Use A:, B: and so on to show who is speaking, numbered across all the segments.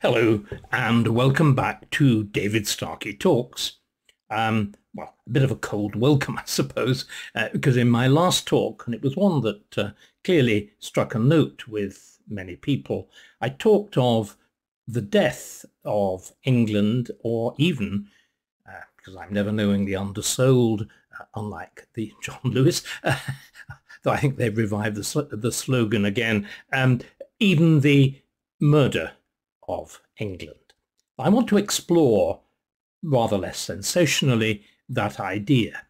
A: Hello and welcome back to David Starkey Talks. Well, a bit of a cold welcome, I suppose, because in my last talk, and it was one that clearly struck a note with many people, I talked of the death of England, or even, because I'm never knowing the undersold, unlike the John Lewis, though I think they've revived the slogan again, even the murder of England. I want to explore, rather less sensationally, that idea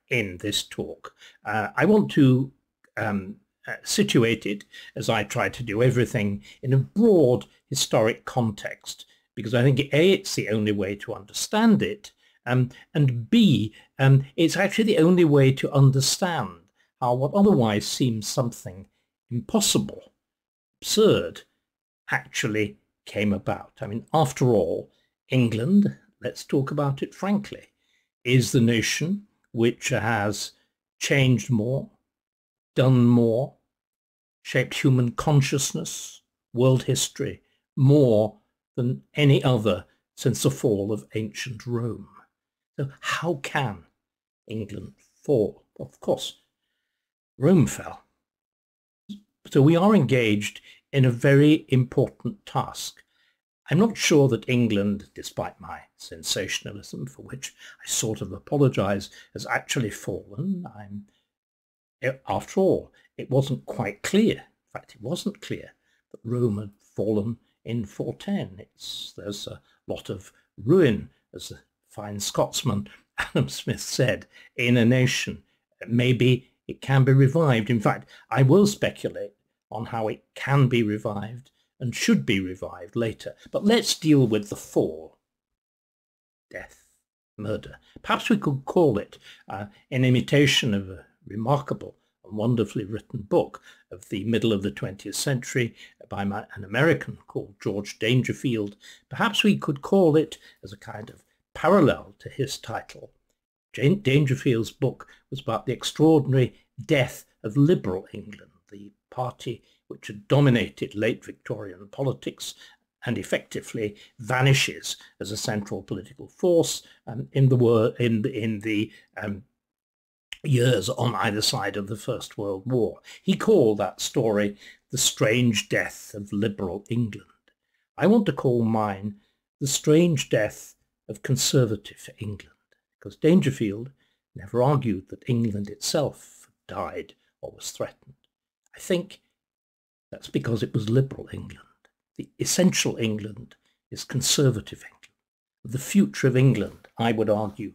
A: in this talk. I want to situate it, as I try to do everything, in a broad historic context, because I think A, it's the only way to understand it, and B, it's actually the only way to understand how what otherwise seems something impossible, absurd, actually came about. I mean, after all, England, let's talk about it frankly, is the nation which has changed more, done more, shaped human consciousness, world history, more than any other since the fall of ancient Rome. So how can England fall? Of course, Rome fell. So we are engaged in a very important task. I'm not sure that England, despite my sensationalism, for which I sort of apologise, has actually fallen. After all, it wasn't quite clear. In fact, it wasn't clear that Rome had fallen in 410. There's a lot of ruin, as the fine Scotsman Adam Smith said, in a nation. Maybe it can be revived. In fact, I will speculate on how it can be revived and should be revived later. But let's deal with the fall. Death, murder. Perhaps we could call it, in imitation of a remarkable and wonderfully written book of the middle of the 20th century by an American called George Dangerfield, perhaps we could call it, as a kind of parallel to his title, Dangerfield's book was about the extraordinary death of liberal England, the party which had dominated late Victorian politics and effectively vanishes as a central political force in the years on either side of the First World War. He called that story The Strange Death of Liberal England. I want to call mine The Strange Death of Conservative England, because Dangerfield never argued that England itself died or was threatened. I think that's because it was liberal England. The essential England is conservative England. The future of England, I would argue,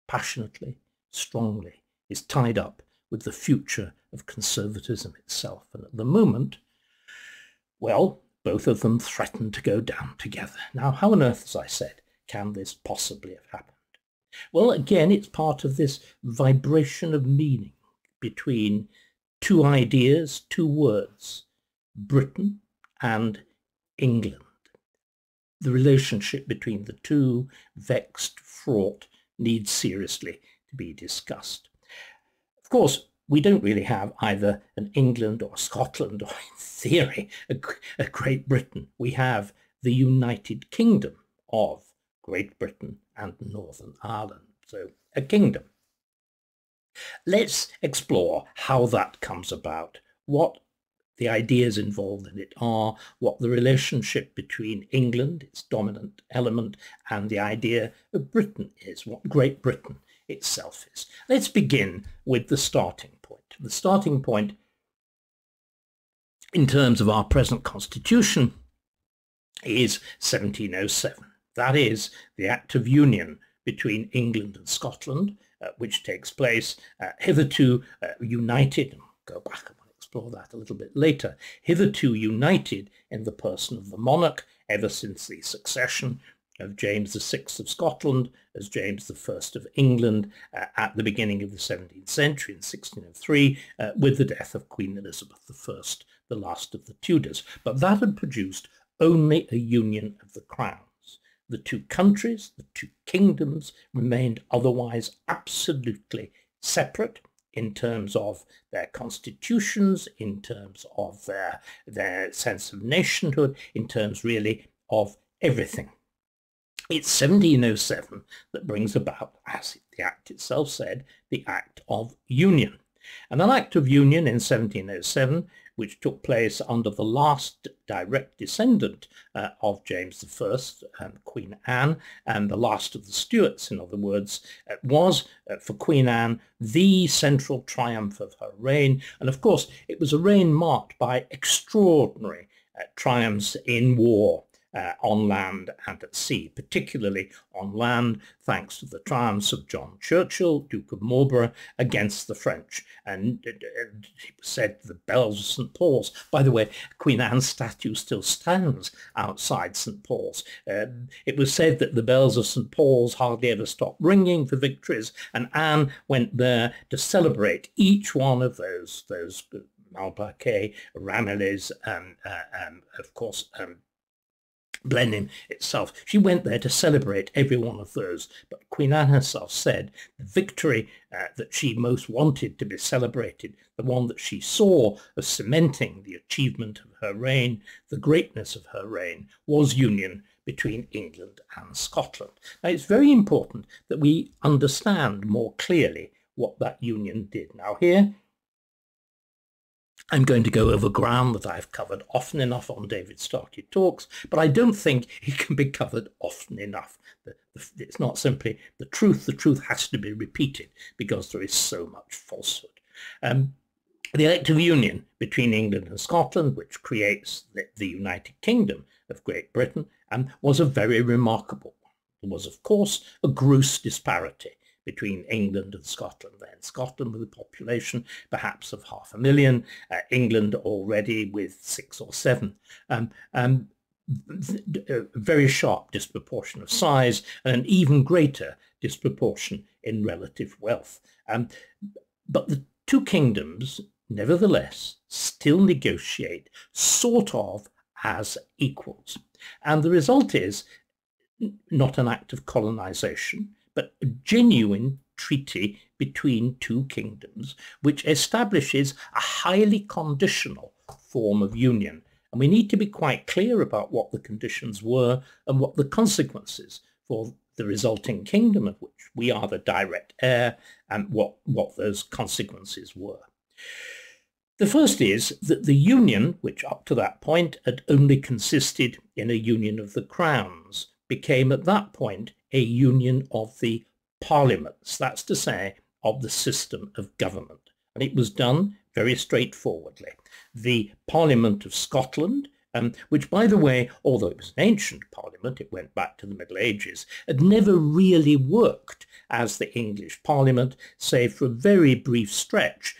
A: passionately, strongly, is tied up with the future of conservatism itself. And at the moment, well, both of them threaten to go down together. Now, how on earth, as I said, can this possibly have happened? Well, again, it's part of this vibration of meaning between two ideas, two words, Britain and England. The relationship between the two, vexed, fraught, needs seriously to be discussed. Of course, we don't really have either an England or Scotland or, in theory, a Great Britain. We have the United Kingdom of Great Britain and Northern Ireland, so a kingdom. Let's explore how that comes about, what the ideas involved in it are, what the relationship between England, its dominant element, and the idea of Britain is, what Great Britain itself is. Let's begin with the starting point. The starting point in terms of our present constitution is 1707. That is the Act of Union between England and Scotland, which takes place hitherto united, and go back and explore that a little bit later, hitherto united in the person of the monarch ever since the succession of James VI of Scotland as James I of England at the beginning of the 17th century in 1603 with the death of Queen Elizabeth I, the last of the Tudors. But that had produced only a union of the crowns. The two countries, the two kingdoms, remained otherwise absolutely separate in terms of their constitutions, in terms of their sense of nationhood, in terms really of everything. It's 1707 that brings about, as the Act itself said, the Act of Union. And an Act of Union in 1707, which took place under the last direct descendant of James I, Queen Anne, and the last of the Stuarts, in other words, was for Queen Anne the central triumph of her reign. And of course, it was a reign marked by extraordinary triumphs in war. On land and at sea, particularly on land, thanks to the triumphs of John Churchill, Duke of Marlborough, against the French. And it was said the bells of St. Paul's. By the way, Queen Anne's statue still stands outside St. Paul's. It was said that the bells of St. Paul's hardly ever stopped ringing for victories, and Anne went there to celebrate each one of those Malplaquet, Ramillies, and of course, Blenheim itself. She went there to celebrate every one of those, but Queen Anne herself said the victory that she most wanted to be celebrated, the one that she saw as cementing the achievement of her reign, the greatness of her reign, was union between England and Scotland. Now, it's very important that we understand more clearly what that union did. Now, here I'm going to go over ground that I've covered often enough on David Starkey Talks, but I don't think it can be covered often enough. It's not simply the truth. The truth has to be repeated because there is so much falsehood. The Act of Union between England and Scotland, which creates the United Kingdom of Great Britain, was a very remarkable one. There was, of course, a gross disparity between England and Scotland then. Scotland with a population perhaps of 500,000, England already with 6 or 7. Very sharp disproportion of size and an even greater disproportion in relative wealth. But the two kingdoms, nevertheless, still negotiate sort of as equals. And the result is not an act of colonization, but a genuine treaty between two kingdoms, which establishes a highly conditional form of union. And we need to be quite clear about what the conditions were and what the consequences for the resulting kingdom, of which we are the direct heir, and what those consequences were. The first is that the union, which up to that point had only consisted in a union of the crowns, became at that point a union of the parliaments, that's to say, of the system of government. And it was done very straightforwardly. The Parliament of Scotland, which, by the way, although it was an ancient parliament, it went back to the Middle Ages, had never really worked as the English Parliament, save for a very brief stretch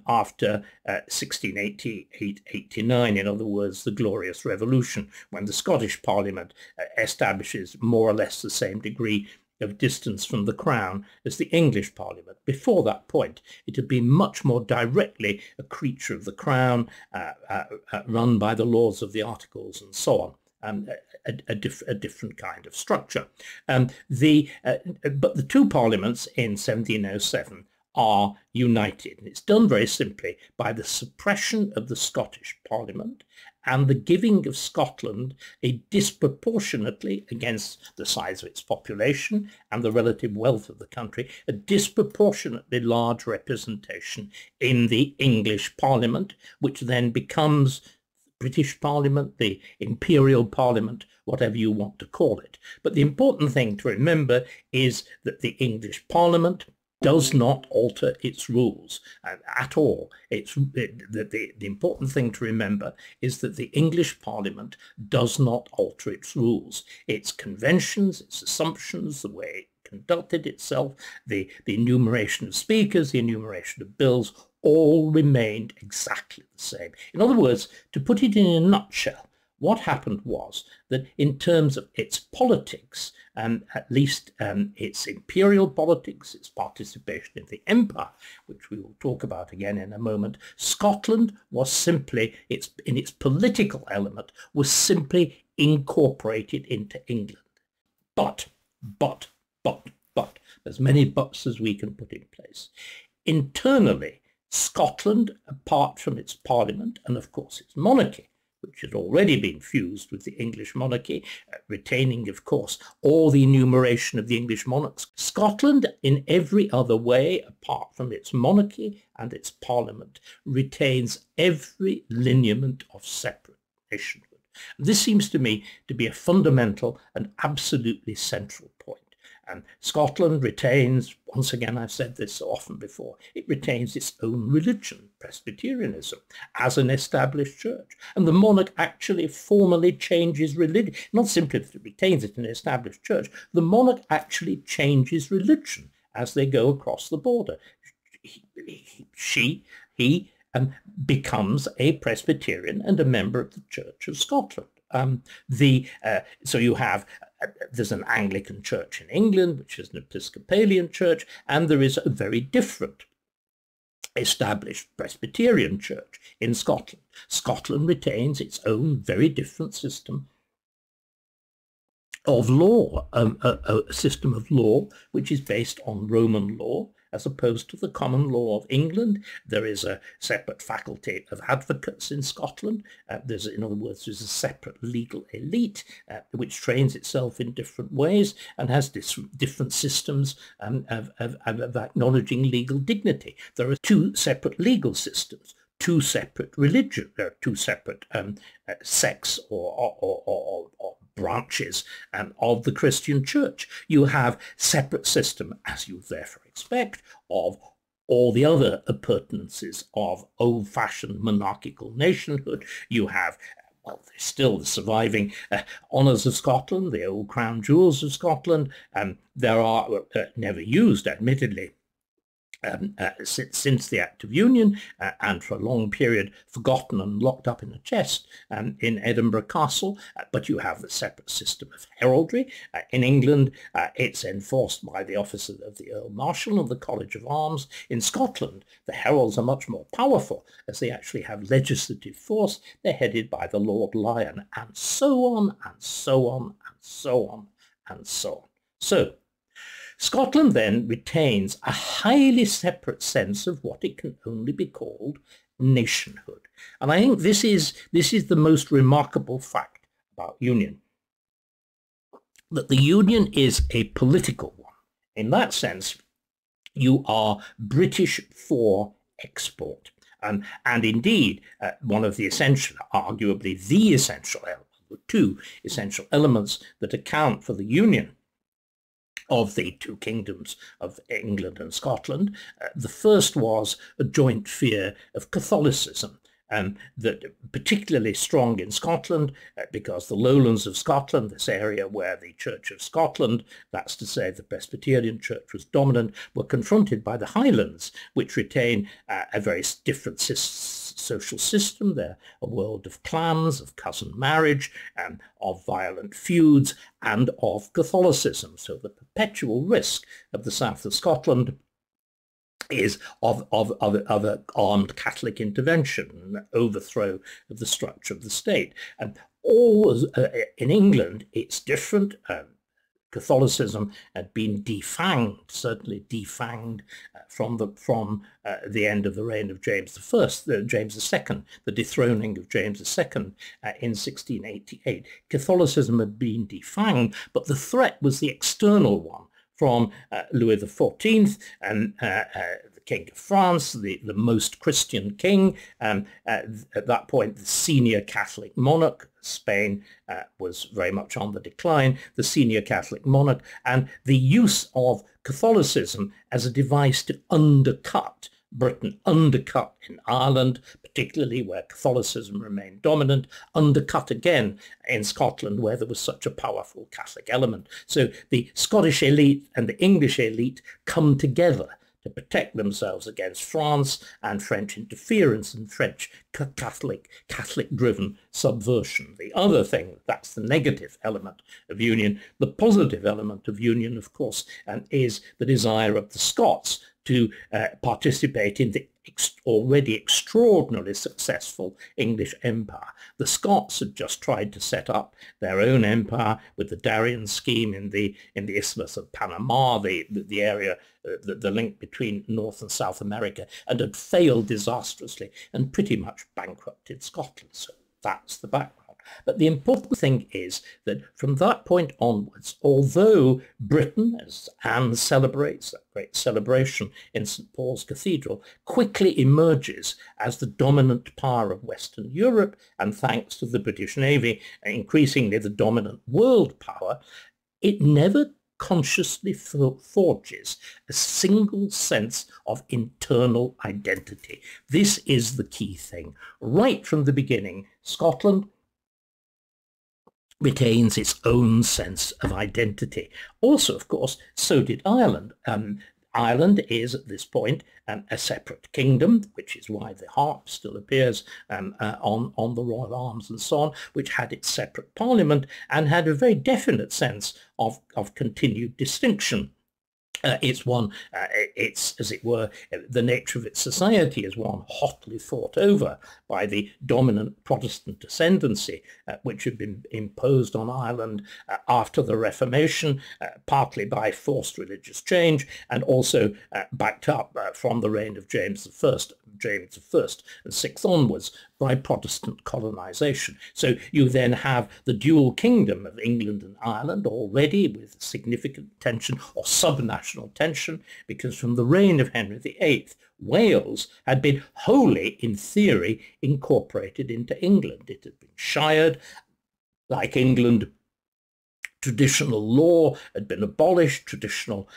A: after 1688-89, in other words, the Glorious Revolution, when the Scottish Parliament establishes more or less the same degree of distance from the Crown as the English Parliament. Before that point, it had been much more directly a creature of the Crown, run by the laws of the Articles and so on. A different kind of structure. But the two parliaments in 1707 are united. And it's done very simply by the suppression of the Scottish Parliament and the giving of Scotland a disproportionately, against the size of its population and the relative wealth of the country, a disproportionately large representation in the English Parliament, which then becomes British Parliament, the Imperial Parliament, whatever you want to call it. But the important thing to remember is that the English Parliament does not alter its rules at all. The important thing to remember is that the English Parliament does not alter its rules. Its conventions, its assumptions, the way it conducted itself, the enumeration of speakers, the enumeration of bills, all remained exactly the same. In other words, to put it in a nutshell, what happened was that in terms of its politics, at least its imperial politics, its participation in the empire, which we will talk about again in a moment, Scotland was simply, in its political element, was simply incorporated into England. But, as many buts as we can put in place. Internally, Scotland, apart from its parliament and of course its monarchy, which had already been fused with the English monarchy, retaining, of course, all the enumeration of the English monarchs. Scotland, in every other way, apart from its monarchy and its parliament, retains every lineament of separate nationhood. This seems to me to be a fundamental and absolutely central point. And Scotland retains, once again, I've said this so often before, it retains its own religion, Presbyterianism, as an established church. And the monarch actually formally changes religion, not simply that it retains it in an established church, the monarch actually changes religion as they go across the border. He becomes a Presbyterian and a member of the Church of Scotland. So you have, there's an Anglican church in England, which is an Episcopalian church, and there is a very different established Presbyterian church in Scotland. Scotland retains its own very different system of law, a system of law which is based on Roman law, as opposed to the common law of England. There is a separate faculty of advocates in Scotland. In other words, there's a separate legal elite which trains itself in different ways and has different systems of acknowledging legal dignity. There are two separate legal systems, two separate religions, two separate sects or branches of the Christian church. You have separate system, as you therefore expect, of all the other appurtenances of old-fashioned monarchical nationhood. You have, well, there's still the surviving honours of Scotland, the old crown jewels of Scotland. There are, never used, admittedly, since the Act of Union, and for a long period forgotten and locked up in a chest in Edinburgh Castle, but you have the separate system of heraldry. In England, it's enforced by the office of the Earl Marshal of the College of Arms. In Scotland, the heralds are much more powerful, as they actually have legislative force. They're headed by the Lord Lion, and so on, and so on, and so on, and so on. So, Scotland then retains a highly separate sense of what it can only be called nationhood. And I think this is the most remarkable fact about union, that the union is a political one. In that sense, you are British for export. And indeed, one of the essential, arguably the essential element, the two essential elements that account for the union of the two kingdoms of England and Scotland. The first was a joint fear of Catholicism, that particularly strong in Scotland, because the lowlands of Scotland, this area where the Church of Scotland, that's to say the Presbyterian Church, was dominant, were confronted by the Highlands, which retain a very different social system. They're a world of clans, of cousin marriage, of violent feuds, and of Catholicism. So the perpetual risk of the south of Scotland is of an armed Catholic intervention, an overthrow of the structure of the state. And all in England, it's different. Catholicism had been defanged, certainly defanged from the end of the reign of James I, James II, the dethroning of James II in 1688. Catholicism had been defanged, but the threat was the external one from Louis XIV and the King of France, the most Christian king. At that point, the senior Catholic monarch. Spain was very much on the decline, the senior Catholic monarch, and the use of Catholicism as a device to undercut Britain, undercut in Ireland, particularly where Catholicism remained dominant, undercut again in Scotland where there was such a powerful Catholic element. So the Scottish elite and the English elite come together to protect themselves against France and French interference and French Catholic-driven subversion. The other thing, that's the negative element of union. The positive element of union, of course, is the desire of the Scots to participate in the already extraordinarily successful English empire. The Scots had just tried to set up their own empire with the Darien scheme in the Isthmus of Panama, the area, the link between North and South America, and had failed disastrously and pretty much bankrupted Scotland. So That's the background. But the important thing is that from that point onwards, although Britain, as Anne celebrates, that great celebration in St. Paul's Cathedral, quickly emerges as the dominant power of Western Europe, and thanks to the British Navy, increasingly the dominant world power, it never consciously forges a single sense of internal identity. This is the key thing. Right from the beginning, Scotland retains its own sense of identity. Also, of course, so did Ireland. Ireland is at this point a separate kingdom, which is why the harp still appears on the royal arms and so on, which had its separate parliament and had a very definite sense of continued distinction. It's, as it were, the nature of its society is one hotly fought over by the dominant Protestant ascendancy, which had been imposed on Ireland after the Reformation, partly by forced religious change, and also backed up from the reign of James I and sixth onwards by Protestant colonization. So you then have the dual kingdom of England and Ireland already with significant tension or subnational tension, because from the reign of Henry VIII, Wales had been wholly, in theory, incorporated into England. It had been shired. Like England, traditional law had been abolished, traditional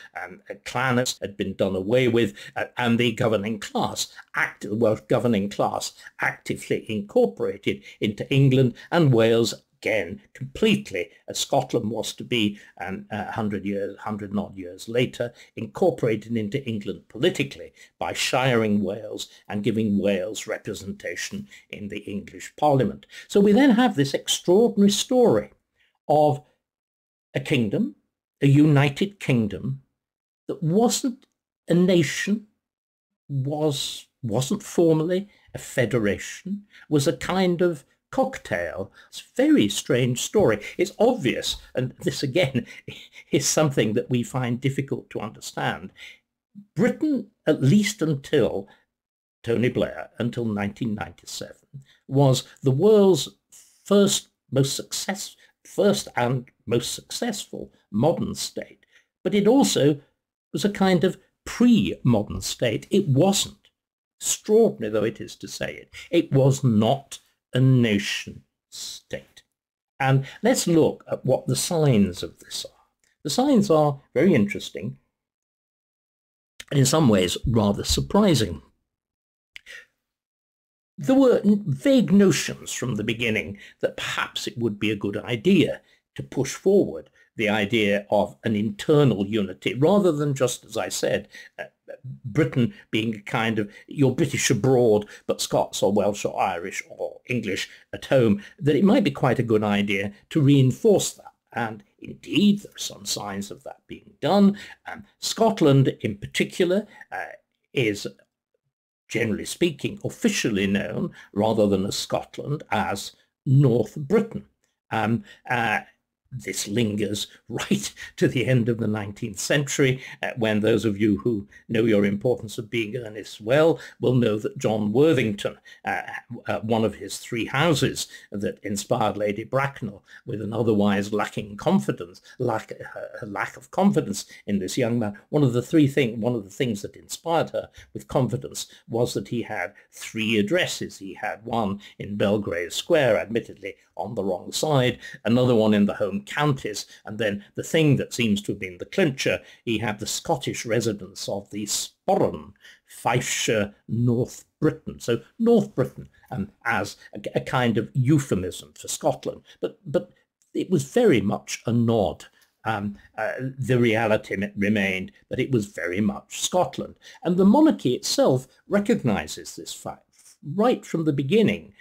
A: clans had been done away with, and the governing class, Welsh governing class, actively incorporated into England, and Wales again completely, as Scotland was to be 100 odd years later, incorporated into England politically by shiring Wales and giving Wales representation in the English Parliament. So we then have this extraordinary story of a kingdom, a united kingdom that wasn't a nation, wasn't formally a federation, was a kind of cocktail. It's a very strange story. It's obvious, and this again is something that we find difficult to understand. Britain, at least until Tony Blair, until 1997, was the world's first and most successful modern state, but it also was a kind of pre-modern state. It wasn't, extraordinary though it is to say it, it was not a nation state. And let's look at what the signs of this are. The signs are very interesting and in some ways rather surprising. There were vague notions from the beginning that perhaps it would be a good idea to push forward the idea of an internal unity, rather than just, as I said, Britain being a kind of, you're British abroad, but Scots or Welsh or Irish or English at home, that it might be quite a good idea to reinforce that. And indeed, there are some signs of that being done. Scotland, in particular, is, generally speaking, officially known, rather than as Scotland, as North Britain. This lingers right to the end of the 19th century, when those of you who know your importance of being earnest well will know that John Worthington, one of his three houses that inspired Lady Bracknell with an otherwise lacking confidence, lack of confidence in this young man, one of the things that inspired her with confidence was that he had three addresses. He had one in Belgrave Square, admittedly on the wrong side, another one in the home counties, and then the thing that seems to have been the clincher, he had the Scottish residence of the Sporran, Fifeshire, North Britain. So North Britain as a kind of euphemism for Scotland, but it was very much a nod. The reality remained that it was very much Scotland, and the monarchy itself recognises this fact. Right from the beginning,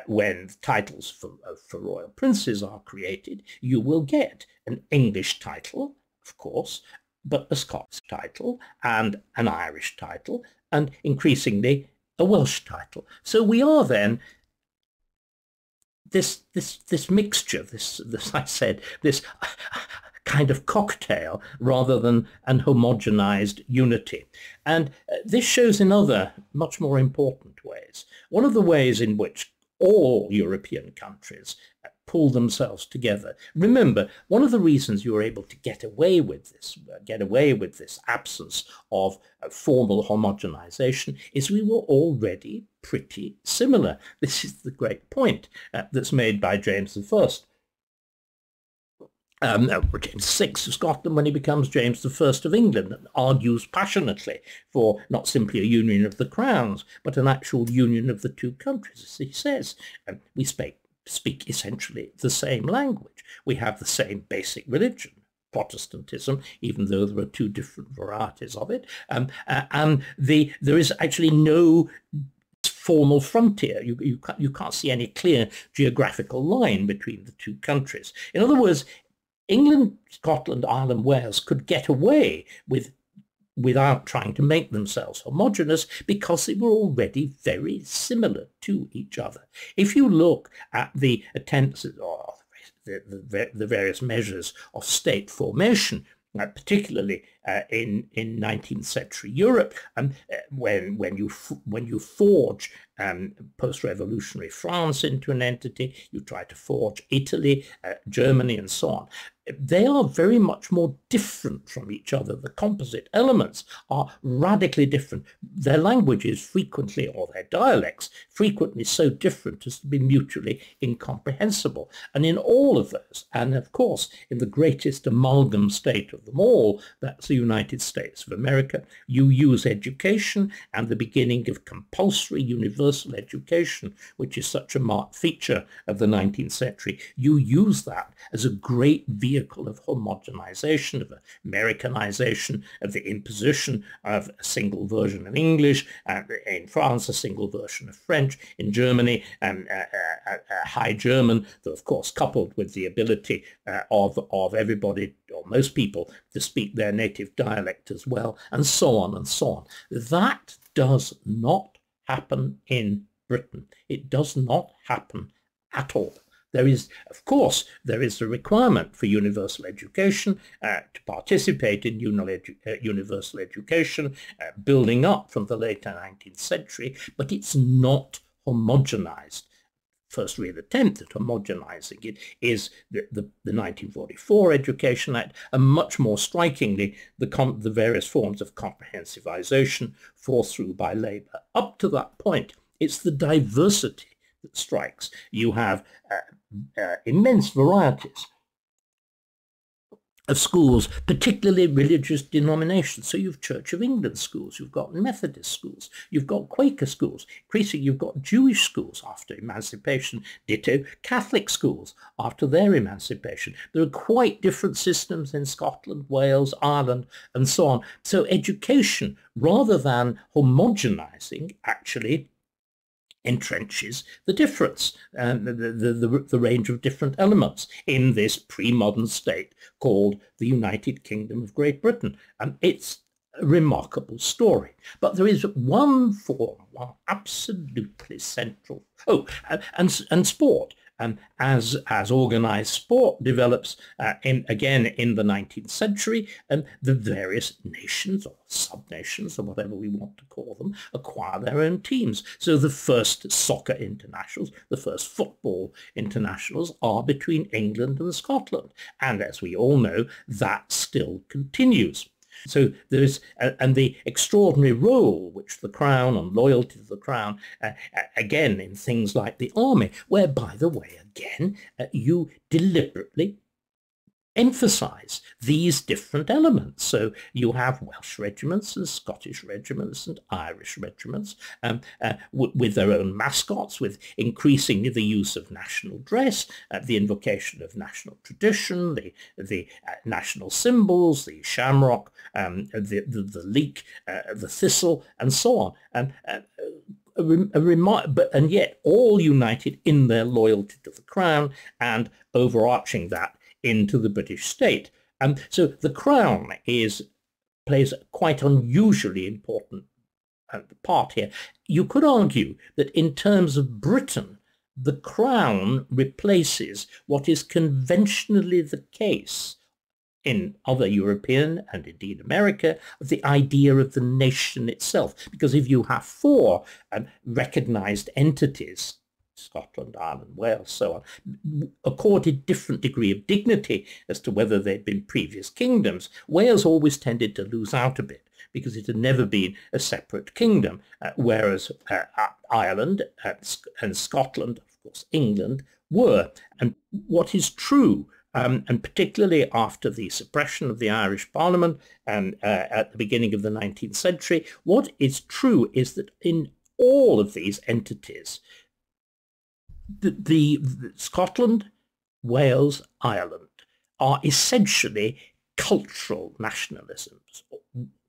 A: when titles for royal princes are created, you will get an English title, of course, but a Scots title and an Irish title, and increasingly a Welsh title. So we are then this mixture, this I said, this kind of cocktail rather than an homogenized unity. And this shows in other much more important ways. One of the ways in which all European countries pull themselves together. Remember, one of the reasons you were able to get away with this absence of formal homogenization is we were already pretty similar. This is the great point that's made by James I. James VI of Scotland, when he becomes James I of England, and argues passionately for not simply a union of the crowns, but an actual union of the two countries. As he says, we speak essentially the same language. We have the same basic religion, Protestantism, even though there are two different varieties of it. And there is actually no formal frontier. You can't see any clear geographical line between the two countries. In other words, England, Scotland, Ireland, Wales could get away without trying to make themselves homogeneous because they were already very similar to each other. If you look at the attempts or the various measures of state formation, particularly in 19th century Europe, when you forge post-revolutionary France into an entity, you try to forge Italy, Germany, and so on. They are very much more different from each other. The composite elements are radically different. Their languages frequently, or their dialects, frequently so different as to be mutually incomprehensible. And in all of those, and of course in the greatest amalgam state of them all, that's the United States of America, you use education and the beginning of compulsory universal education, which is such a marked feature of the 19th century. You use that as a great vehicle of homogenization, of Americanization, of the imposition of a single version of English, in France a single version of French, in Germany High German, though of course coupled with the ability of everybody, or most people, to speak their native dialect as well, and so on and so on. That does not happen in Britain. It does not happen at all. There is, of course, there is a requirement for universal education, to participate in universal education, building up from the later 19th century, but it's not homogenized. First real attempt at homogenizing it is the 1944 Education Act, and much more strikingly, the various forms of comprehensivization forced through by Labour. Up to that point, it's the diversity that strikes. You have immense varieties of schools, particularly religious denominations. So you've Church of England schools, you've got Methodist schools, you've got Quaker schools, increasingly you've got Jewish schools after emancipation, ditto Catholic schools after their emancipation. There are quite different systems in Scotland, Wales, Ireland, and so on. So education, rather than homogenizing, actually entrenches the difference, the range of different elements in this pre-modern state called the United Kingdom of Great Britain. And it's a remarkable story. But there is one form, one absolutely central, and sport. As organized sport develops again in the 19th century, the various nations or sub-nations or whatever we want to call them acquire their own teams. So the first soccer internationals, the first football internationals are between England and Scotland. And as we all know, that still continues. So there is, and the extraordinary role which the Crown and loyalty to the Crown, again in things like the army, where, by the way, again, you deliberately emphasize these different elements. So you have Welsh regiments and Scottish regiments and Irish regiments with their own mascots, with increasingly the use of national dress, the invocation of national tradition, the national symbols, the shamrock, the leek, the thistle, and so on. And yet all united in their loyalty to the Crown, and overarching that into the British state. So the Crown plays a quite unusually important part here. You could argue that in terms of Britain, the Crown replaces what is conventionally the case in other European and indeed America, of the idea of the nation itself. Because if you have four recognized entities Scotland, Ireland, Wales, so on, accorded different degree of dignity as to whether they'd been previous kingdoms. Wales always tended to lose out a bit because it had never been a separate kingdom, whereas Ireland and Scotland, of course England, were. And what is true, and particularly after the suppression of the Irish Parliament at the beginning of the 19th century, what is true is that in all of these entities, the Scotland, Wales, Ireland are essentially cultural nationalisms,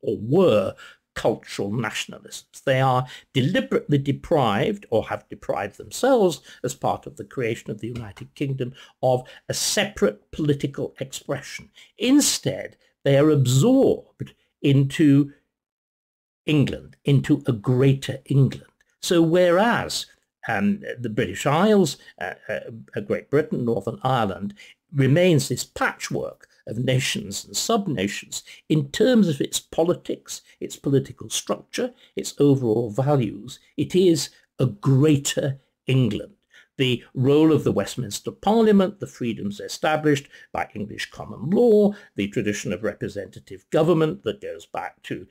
A: or were cultural nationalisms. They are deliberately deprived, or have deprived themselves as part of the creation of the United Kingdom, of a separate political expression. Instead, they are absorbed into England, into a greater England. So whereas the British Isles, Great Britain, Northern Ireland, remains this patchwork of nations and sub-nations in terms of its politics, its political structure, its overall values, it is a greater England. The role of the Westminster Parliament, the freedoms established by English common law, the tradition of representative government that goes back to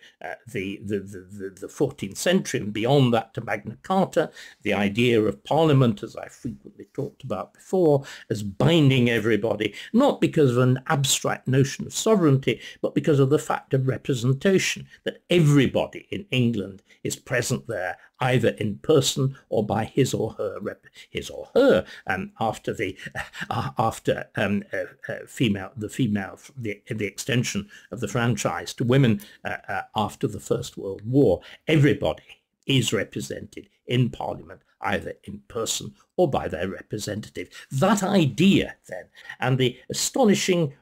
A: the 14th century and beyond that to Magna Carta, the idea of Parliament, as I frequently talked about before, as binding everybody, not because of an abstract notion of sovereignty, but because of the fact of representation, that everybody in England is present there, either in person or by his or her after the extension of the franchise to women after the First World War. Everybody is represented in Parliament, either in person or by their representative. That idea, then, and the astonishing,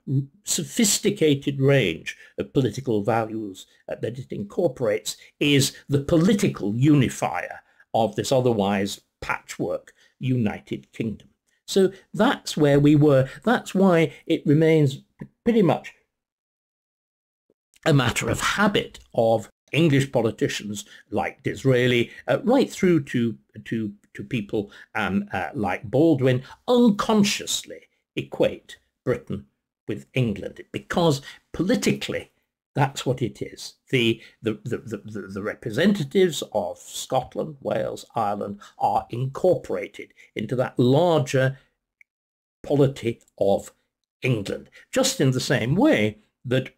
A: sophisticated range of political values that it incorporates, is the political unifier of this otherwise patchwork United Kingdom. So that's where we were. That's why it remains pretty much a matter of habit of English politicians like Disraeli, right through to people like Baldwin, unconsciously equate Britain with England, because politically that's what it is. The representatives of Scotland, Wales, Ireland are incorporated into that larger polity of England, just in the same way that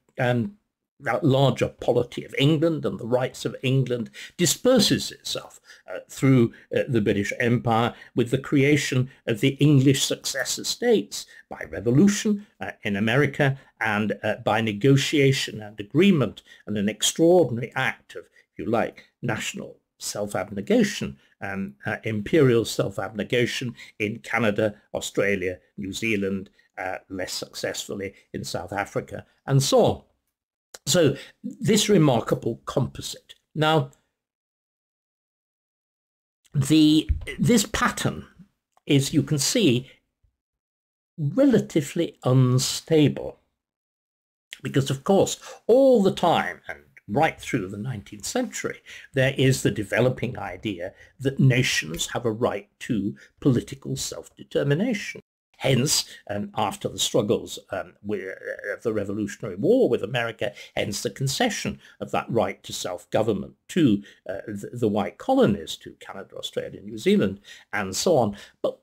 A: that larger polity of England and the rights of England disperses itself through the British Empire with the creation of the English successor states by revolution in America and by negotiation and agreement and an extraordinary act of, if you like, national self-abnegation, imperial self-abnegation in Canada, Australia, New Zealand, less successfully in South Africa, and so on. So this remarkable composite. Now, this pattern is, you can see, relatively unstable, because of course all the time and right through the 19th century there is the developing idea that nations have a right to political self-determination. Hence, after the struggles of the Revolutionary War with America, hence the concession of that right to self-government to the white colonies, to Canada, Australia, New Zealand, and so on. But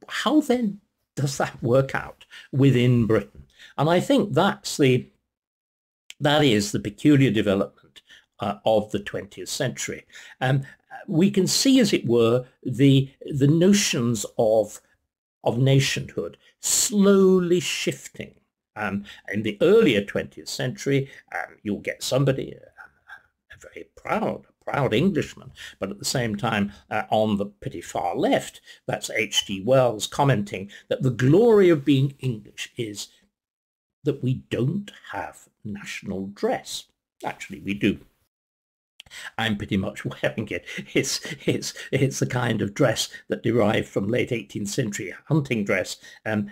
A: how then does that work out within Britain? And I think that is the peculiar development of the 20th century. We can see, as it were, the notions of nationhood slowly shifting. In the earlier 20th century, you'll get somebody, a very proud Englishman, but at the same time on the pretty far left, that's H.G. Wells, commenting that the glory of being English is that we don't have national dress. Actually, we do. I'm pretty much wearing it. It's the kind of dress that derived from late 18th century hunting dress, and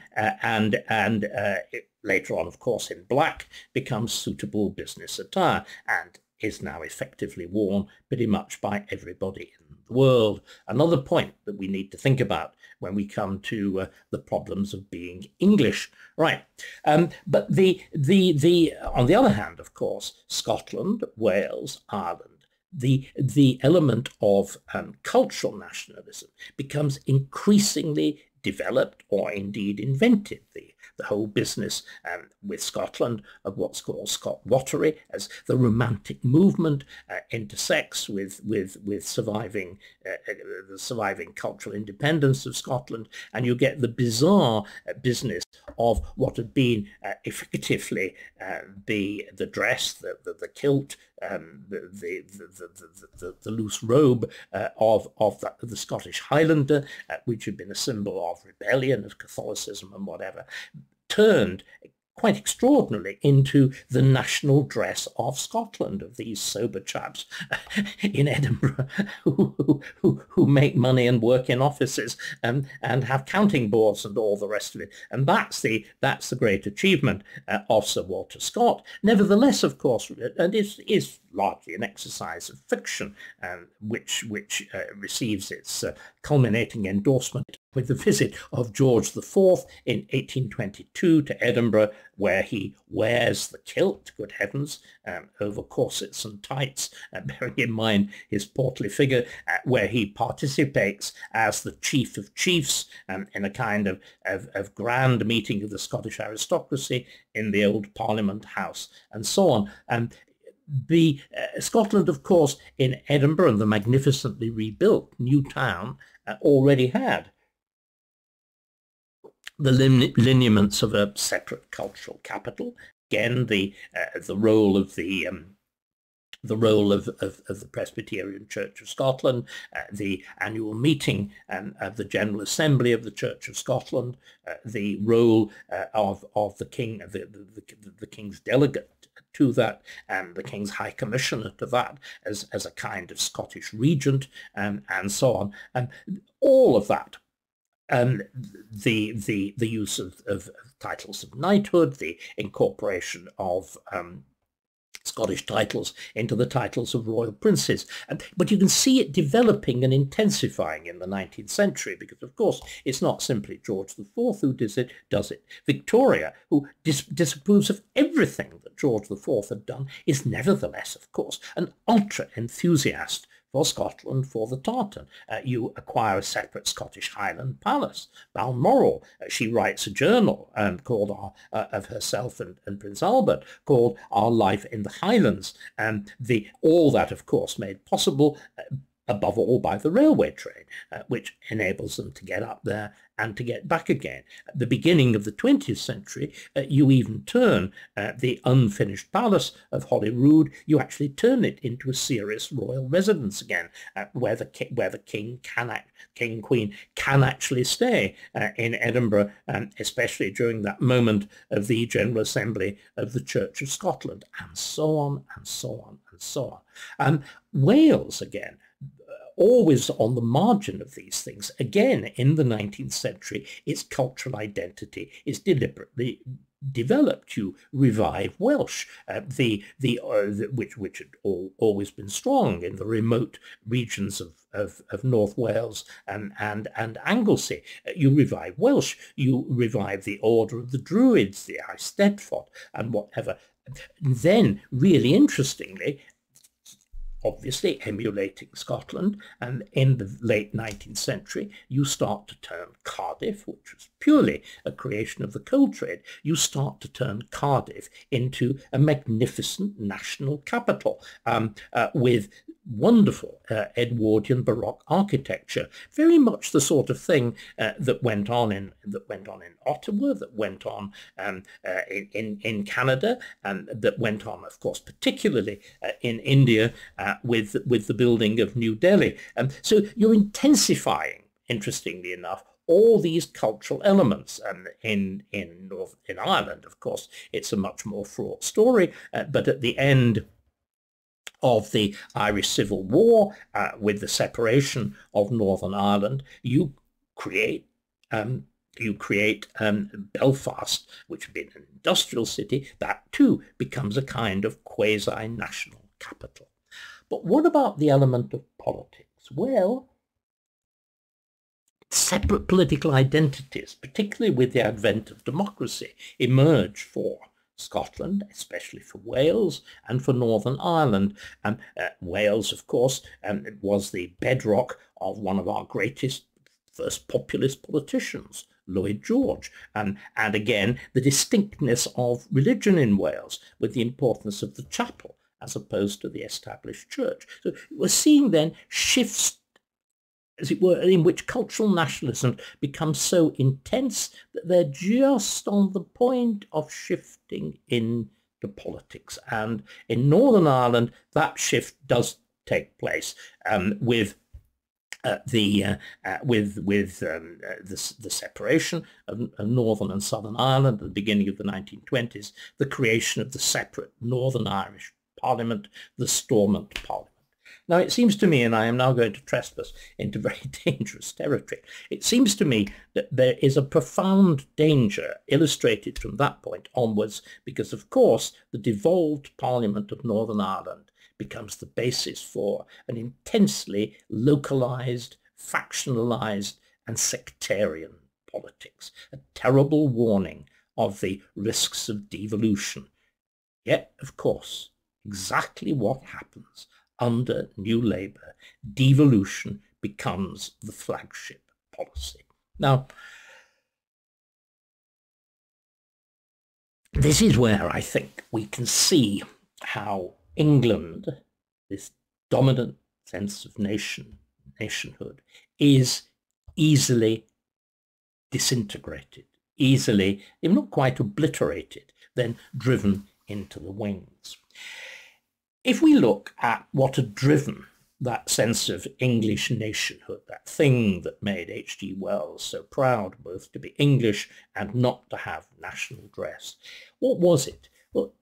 A: later on, of course, in black, becomes suitable business attire and is now effectively worn pretty much by everybody in the world. Another point that we need to think about when we come to the problems of being English. Right. But on the other hand, of course, Scotland, Wales, Ireland, the element of cultural nationalism becomes increasingly developed or indeed invented. The whole business with Scotland of what's called Scot-Wottery, as the Romantic movement intersects with surviving the surviving cultural independence of Scotland, and you get the bizarre business of what had been effectively the dress, the kilt, the loose robe of the Scottish Highlander, which had been a symbol of rebellion, of Catholicism and whatever, turned quite extraordinarily into the national dress of Scotland, of these sober chaps in Edinburgh who make money and work in offices and have counting boards and all the rest of it. And that's the great achievement of Sir Walter Scott. Nevertheless, of course, and is largely an exercise of fiction, which receives its culminating endorsement with the visit of George IV in 1822 to Edinburgh, where he wears the kilt, good heavens, over corsets and tights, bearing in mind his portly figure, where he participates as the chief of chiefs in a kind of grand meeting of the Scottish aristocracy in the old Parliament House, and so on. Scotland, of course, in Edinburgh and the magnificently rebuilt new town already had the lineaments of a separate cultural capital. Again, the role of the Presbyterian Church of Scotland, the annual meeting of the General Assembly of the Church of Scotland, the role of the King, the King's delegate to that, and the King's High Commissioner to that, as a kind of Scottish regent, and so on, and all of that. The use of titles of knighthood, the incorporation of Scottish titles into the titles of royal princes. But you can see it developing and intensifying in the 19th century, because, of course, it's not simply George IV who does it. Victoria, who disapproves of everything that George IV had done, is nevertheless, of course, an ultra enthusiast for Scotland, for the tartan. You acquire a separate Scottish Highland palace. Balmoral, she writes a journal called of herself and Prince Albert, called Our Life in the Highlands. All that, of course, made possible above all by the railway train, which enables them to get up there and to get back again. At the beginning of the 20th century, you even turn the unfinished palace of Holyrood, you actually turn it into a serious royal residence again, where the king, queen can actually stay in Edinburgh, especially during that moment of the General Assembly of the Church of Scotland, and so on, and so on, and so on. Wales, again, always on the margin of these things. Again, in the 19th century, its cultural identity is deliberately developed. You revive Welsh, which had always been strong in the remote regions of North Wales and Anglesey. You revive Welsh. You revive the Order of the Druids, the Eisteddfod, and whatever. Then, really interestingly, obviously emulating Scotland, and in the late 19th century, you start to turn Cardiff, which was purely a creation of the coal trade, you start to turn Cardiff into a magnificent national capital with wonderful Edwardian Baroque architecture, very much the sort of thing that went on in Ottawa, that went on in Canada, and that went on, of course, particularly in India with the building of New Delhi. So you're intensifying, interestingly enough, all these cultural elements. In Ireland, of course, it's a much more fraught story, but at the end of the Irish Civil War, with the separation of Northern Ireland, you create Belfast, which had been an industrial city, that too becomes a kind of quasi-national capital. But what about the element of politics? politics? Well, separate political identities, particularly with the advent of democracy, emerge for Scotland, especially for Wales and for Northern Ireland. Wales, of course, was the bedrock of one of our greatest first populist politicians, Lloyd George, and again the distinctness of religion in Wales with the importance of the chapel as opposed to the established church. So we're seeing then shifts, as it were, in which cultural nationalism becomes so intense that they're just on the point of shifting into politics. And in Northern Ireland, that shift does take place with the separation of Northern and Southern Ireland at the beginning of the 1920s, the creation of the separate Northern Irish Parliament, the Stormont Parliament. Now, it seems to me, and I am now going to trespass into very dangerous territory, it seems to me that there is a profound danger illustrated from that point onwards, because, of course, the devolved Parliament of Northern Ireland becomes the basis for an intensely localized, factionalized, and sectarian politics, a terrible warning of the risks of devolution. Yet, of course, exactly what happens under New Labour, devolution becomes the flagship policy. Now, this is where I think we can see how England, this dominant sense of nationhood, is easily disintegrated, easily, if not quite obliterated, then driven into the wings. If we look at what had driven that sense of English nationhood, that thing that made H.G. Wells so proud both to be English and not to have national dress, what was it? Well,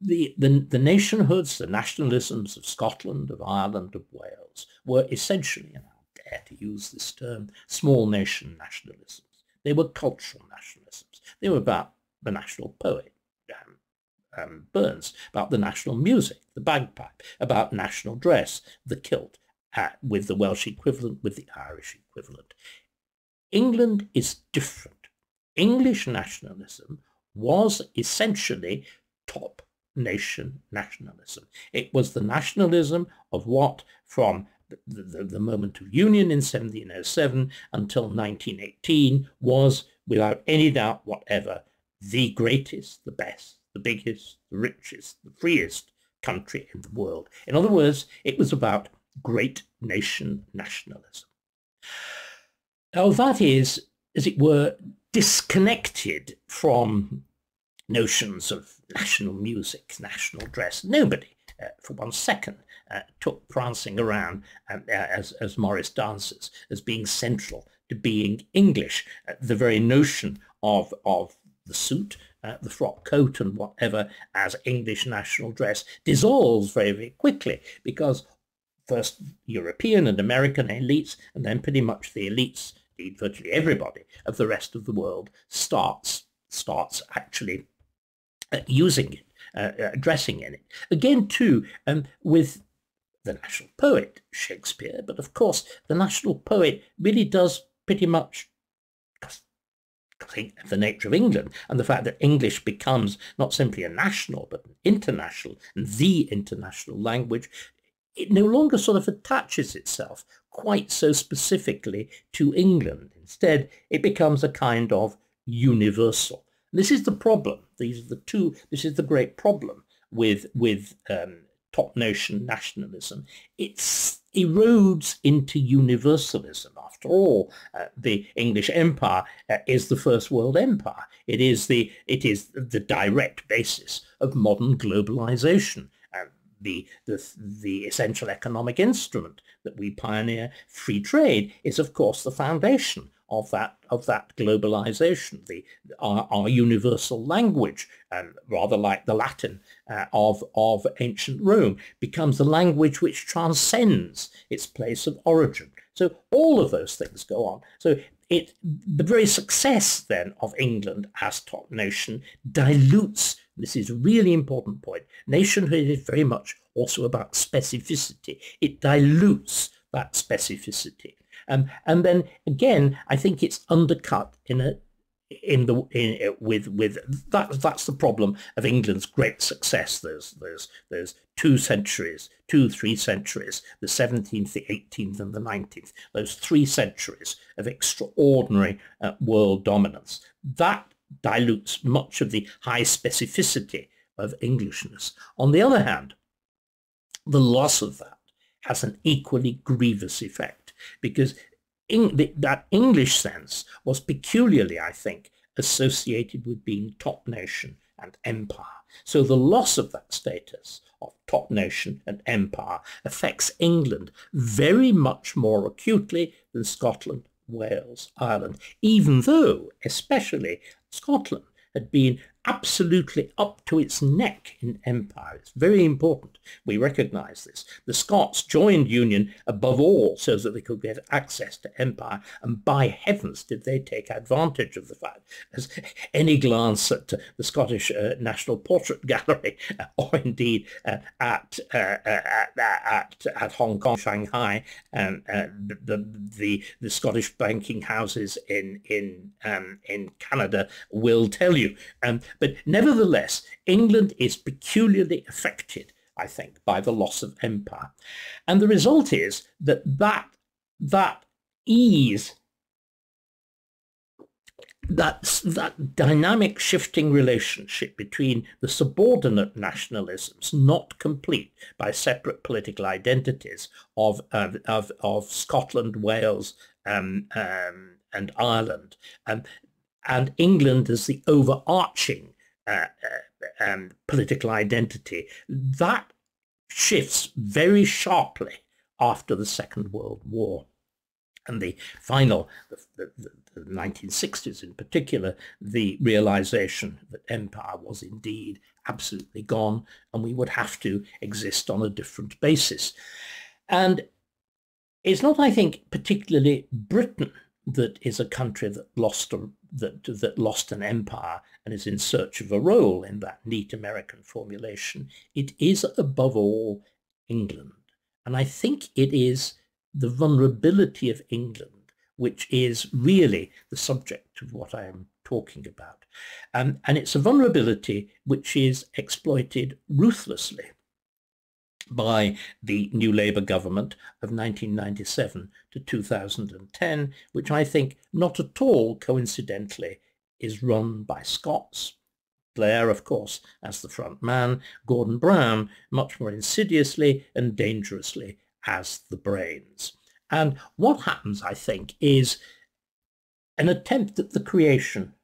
A: the nationhoods, the nationalisms of Scotland, of Ireland, of Wales were essentially, and I'll dare to use this term, small nation nationalisms. They were cultural nationalisms. They were about the national poet, Burns, about the national music, the bagpipe, about national dress, the kilt, with the Welsh equivalent, with the Irish equivalent. England is different. English nationalism was essentially top nation nationalism. It was the nationalism of what, from the moment of union in 1707 until 1918, was, without any doubt whatever, the greatest, the best, the biggest, the richest, the freest country in the world. In other words, it was about great nation nationalism. Now, that is, as it were, disconnected from notions of national music, national dress. Nobody, for 1 second, took prancing around as Morris dancers as being central to being English. The very notion of the suit, the frock coat and whatever as English national dress dissolves very, very quickly, because first European and American elites, and then pretty much the elites, indeed virtually everybody of the rest of the world, starts actually using it, dressing in it. Again, too, with the national poet, Shakespeare, but of course the national poet really does pretty much think of the nature of England and the fact that English becomes not simply a national but an international and the international language. It no longer sort of attaches itself quite so specifically to England. Instead, it becomes a kind of universal. And this is the problem. This is the great problem with top nation nationalism. It erodes into universalism. After all, the English Empire is the First World Empire. It is the direct basis of modern globalization. The essential economic instrument that we pioneer, free trade, is of course the foundation of that globalization. Our universal language, rather like the Latin of ancient Rome, becomes the language which transcends its place of origin. So all of those things go on. So the very success then of England as top nation dilutes, this is a really important point, nationhood is very much also about specificity. It dilutes that specificity. And then again, I think it's undercut with that's the problem of England's great success. There's 3 centuries, the 17th, the 18th, and the 19th. Those 3 centuries of extraordinary world dominance. That dilutes much of the high specificity of Englishness. On the other hand, the loss of that has an equally grievous effect, because that English sense was peculiarly, I think, associated with being top nation and empire. So the loss of that status of top nation and empire affects England very much more acutely than Scotland, Wales, Ireland, even though, especially Scotland, had been absolutely up to its neck in empire. It's very important we recognise this. The Scots joined Union above all so that they could get access to empire, and by heavens did they take advantage of the fact, as any glance at the Scottish National Portrait Gallery, or indeed at Hong Kong, Shanghai, and the Scottish banking houses in Canada will tell you. But nevertheless, England is peculiarly affected, I think, by the loss of empire. And the result is that ease, that dynamic shifting relationship between the subordinate nationalisms, not complete by separate political identities of Scotland, Wales, and Ireland, and England as the overarching political identity, that shifts very sharply after the Second World War. And the 1960s in particular, the realization that empire was indeed absolutely gone, and we would have to exist on a different basis. And it's not, I think, particularly Britain that is a country that lost an empire and is in search of a role in that neat American formulation. It is above all England. And I think it is the vulnerability of England which is really the subject of what I am talking about. And it's a vulnerability which is exploited ruthlessly by the new Labour government of 1997 to 2010, which I think not at all coincidentally is run by Scots. Blair, of course, as the front man, Gordon Brown much more insidiously and dangerously as the brains. And what happens, I think, is an attempt at the creation.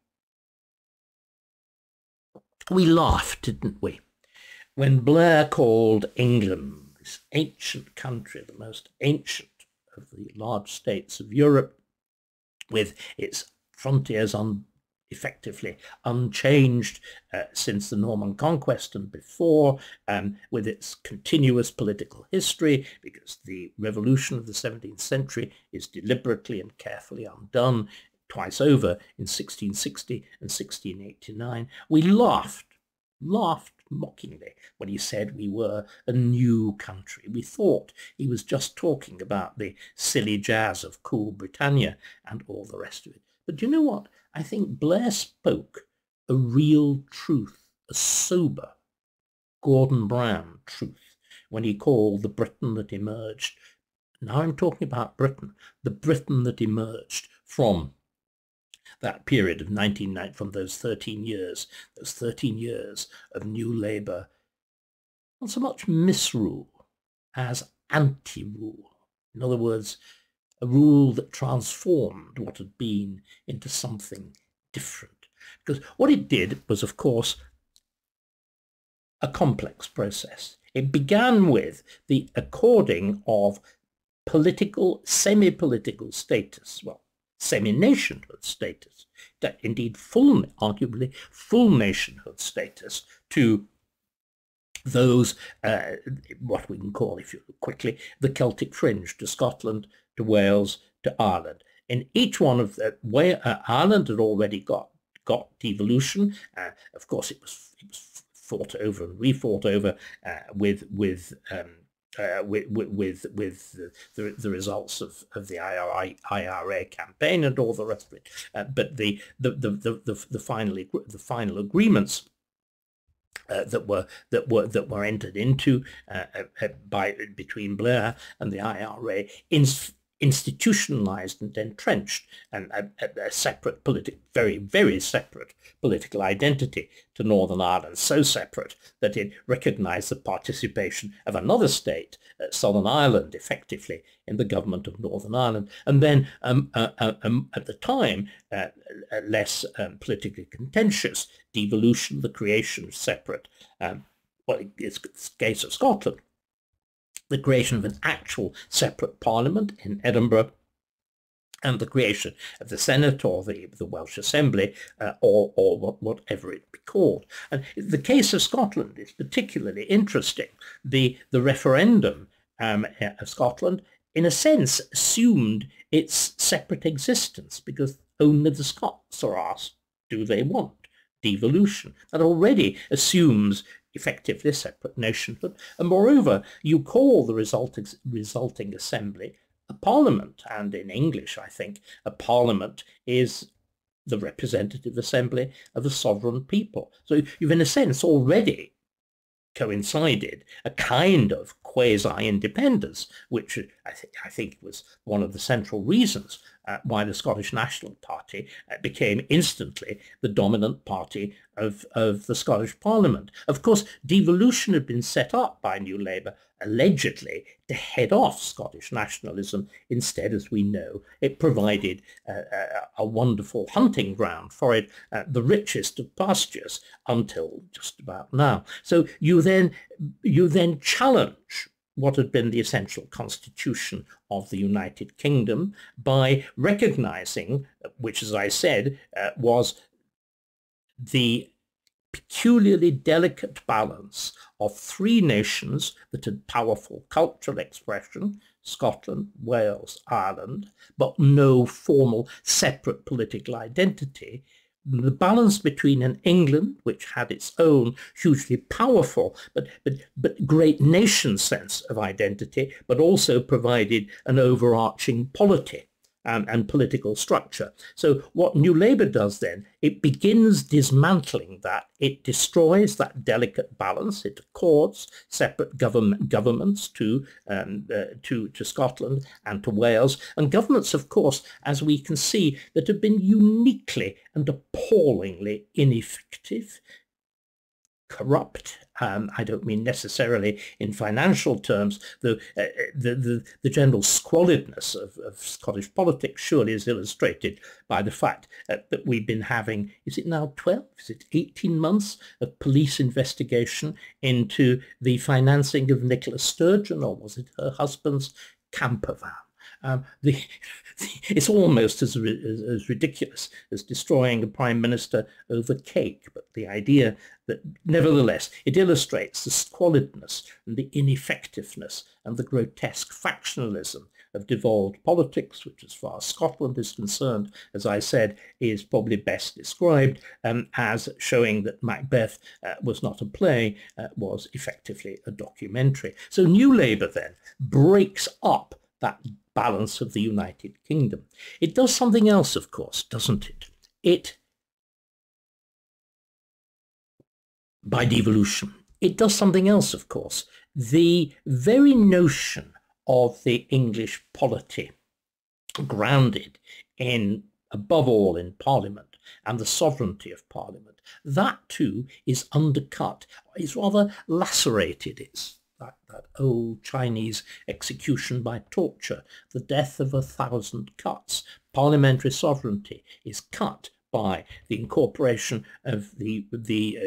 A: We laughed, didn't we, when Blair called England, this ancient country, the most ancient of the large states of Europe, with its frontiers effectively unchanged since the Norman Conquest and before, with its continuous political history, because the revolution of the 17th century is deliberately and carefully undone twice over in 1660 and 1689. We laughed mockingly when he said we were a new country. We thought he was just talking about the silly jazz of Cool Britannia and all the rest of it. But do you know what? I think Blair spoke a real truth, a sober Gordon Brown truth, when he called the Britain that emerged, now I'm talking about Britain, the Britain that emerged from that period of 1990, from those 13 years of New Labour, not so much misrule as anti-rule. In other words, a rule that transformed what had been into something different. Because what it did was, of course, a complex process. It began with the according of political, semi-political status, well, semi-nationhood status, that indeed arguably full nationhood status to those, what we can call, if you look quickly, the Celtic fringe, to Scotland, to Wales, to Ireland. In each one of the, Ireland had already got devolution. Of course, it was fought over and refought over with the results of the IRA campaign and all the rest of it. But the final agreements that were entered into between Blair and the IRA institutionalized and entrenched and a separate very separate political identity to Northern Ireland, so separate that it recognized the participation of another state, Southern Ireland, effectively in the government of Northern Ireland, and then at the time less politically contentious devolution, the creation of separate, well, it's the case of Scotland, the creation of an actual separate parliament in Edinburgh, and the creation of the Senate or the Welsh Assembly, or whatever it be called. And the case of Scotland is particularly interesting. The referendum of Scotland, in a sense, assumed its separate existence because only the Scots are asked, do they want devolution? That already assumes effectively separate nationhood, and moreover, you call the resulting assembly a parliament, and in English, I think, a parliament is the representative assembly of a sovereign people. So you've, in a sense, already coincided a kind of quasi-independence, which I think was one of the central reasons why the Scottish National Party became instantly the dominant party of the Scottish Parliament. Of course, devolution had been set up by New Labour allegedly to head off Scottish nationalism. Instead, as we know, it provided a wonderful hunting ground for it, the richest of pastures until just about now. So you then challenge what had been the essential constitution of the United Kingdom by recognizing, which, as I said, was the peculiarly delicate balance of three nations that had powerful cultural expression, Scotland, Wales, Ireland, but no formal separate political identity. The balance between an England, which had its own hugely powerful but great nation sense of identity, but also provided an overarching polity and political structure. So what New Labour does then, it begins dismantling that. It destroys that delicate balance. It accords separate governments to Scotland and to Wales, and governments, of course, as we can see, that have been uniquely and appallingly ineffective, corrupt. I don't mean necessarily in financial terms. The general squalidness of Scottish politics surely is illustrated by the fact that we've been having, is it now 12, is it 18 months of police investigation into the financing of Nicola Sturgeon, or was it her husband's camper van? It's almost as ridiculous as destroying a prime minister over cake, but the idea that, nevertheless, it illustrates the squalidness and the ineffectiveness and the grotesque factionalism of devolved politics, which, as far as Scotland is concerned, as I said, is probably best described as showing that Macbeth was not a play, was effectively a documentary. So New Labour then breaks up that balance of the United Kingdom. It does something else, of course, doesn't it? By devolution, it does something else, of course. The very notion of the English polity, grounded in, above all, in Parliament and the sovereignty of Parliament, that too is undercut, is rather lacerated. It's that old Chinese execution by torture, the death of 1,000 cuts. Parliamentary sovereignty is cut by the incorporation of the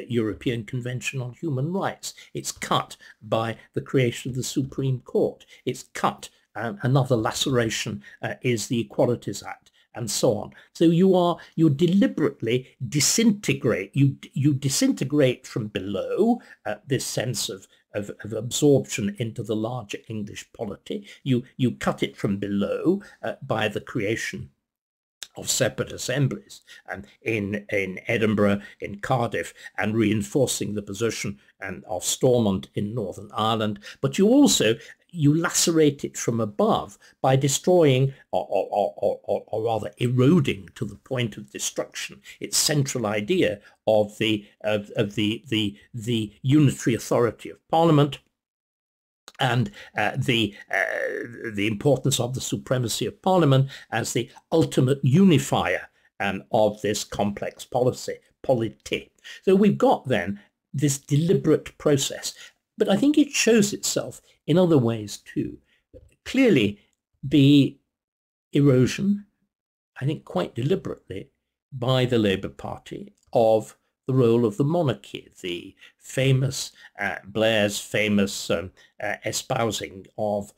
A: European Convention on Human Rights. It's cut by the creation of the Supreme Court. It's cut, another laceration is the Equalities Act, and so on. So you deliberately disintegrate, you disintegrate from below this sense of absorption into the larger English polity. You cut it from below by the creation of separate assemblies in Edinburgh, in Cardiff, and reinforcing the position of Stormont in Northern Ireland. But you lacerate it from above by destroying or rather eroding to the point of destruction its central idea of the unitary authority of Parliament, and the importance of the supremacy of Parliament as the ultimate unifier of this complex polity. So we've got then this deliberate process, but I think it shows itself in other ways too. Clearly, the erosion, I think quite deliberately, by the Labour Party of the role of the monarchy, the famous Blair's famous espousing of